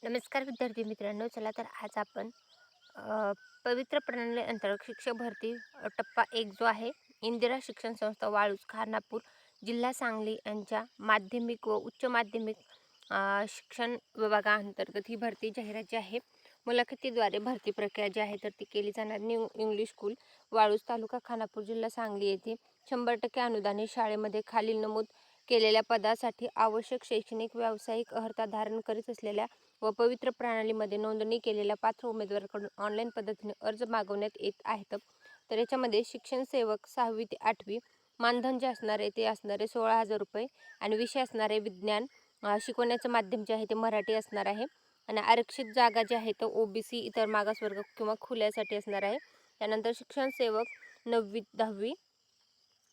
नमस्कार विद्यार्थी मित्रांनो. चला तर आज आपण अ, पवित्र प्रणाली अंतर्गत शिक्षक भरती टप्पा 1 जो आहे, इंदिरा शिक्षण संस्था वाळूज, खानापूर, जिल्हा सांगली यांच्या माध्यमिक व उच्च माध्यमिक शिक्षण विभागाअंतर्गत ही भरती जाहिरात जी आहे, मुलाखतीद्वारे भरती प्रक्रिया जी आहे तर ती केली जाणार. न्यू इंग्लिश स्कूल, वाळूज, तालुका खानापूर, जिल्हा सांगली येथे 100% अनुदानित शाळेमध्ये खालील नमूद केलेल्या पदासाठी आवश्यक शैक्षणिक व्यावसायिक अर्हता धारण करीत असलेल्या व पवित्र प्रणालीमध्ये नोंदणी केलेल्या पात्र उमेदवाराकडून ऑनलाईन पद्धतीने अर्ज मागवण्यात येत आहेत. तर याच्यामध्ये शिक्षण सेवक 6वी ते 8वी, मानधन जे असणार आहे ते असणारे 16,000 रुपये आणि विषय असणारे विज्ञान. शिकवण्याचं माध्यम जे आहे ते मराठी असणार आहे आणि आरक्षित जागा जी आहे तर OBC, इतर मागासवर्ग किंवा खुल्यासाठी असणार आहे. त्यानंतर शिक्षण सेवक 9वी 10वी,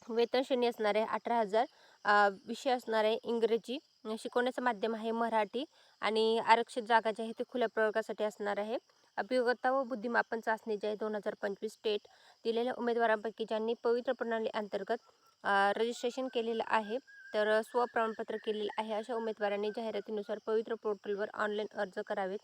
वेतन श्रेणी असणार आहे 18,000. विषय असणार आहे इंग्रजी. शिकवण्याचं माध्यम आहे मराठी आणि आरक्षित जागा जी आहे ते खुल्या प्रवर्गासाठी असणार आहे. अभियोग्यता व बुद्धिमापन चाचणी जी आहे 2025 स्टेट दिलेल्या उमेदवारांपैकी ज्यांनी पवित्र प्रणाली अंतर्गत रजिस्ट्रेशन केलेलं आहे तर स्वप्रमाणपत्र केलेलं आहे अशा उमेदवारांनी जाहिरातीनुसार पवित्र पोर्टलवर ऑनलाईन अर्ज करावेत.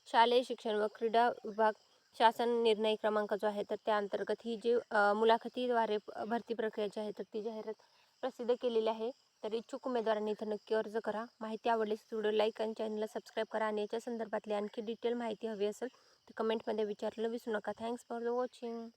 शालेय शिक्षण व क्रीडा विभाग शासन निर्णय क्रमांक जो आहे तर त्या अंतर्गत ही जी मुलाखतीद्वारे भरती प्रक्रिया जी आहे तर ती जाहिरात प्रसिद्ध केलेली आहे. तर इच्छुक उमेदवारांनी इथं नक्की अर्ज करा. माहिती आवडल्यास व्हिडिओ लाईक आणि चॅनलला सबस्क्राईब करा आणि याच्या संदर्भातली आणखी डिटेल माहिती हवी असेल तर कमेंटमध्ये विचारलं विसरू नका. Thanks for the watching.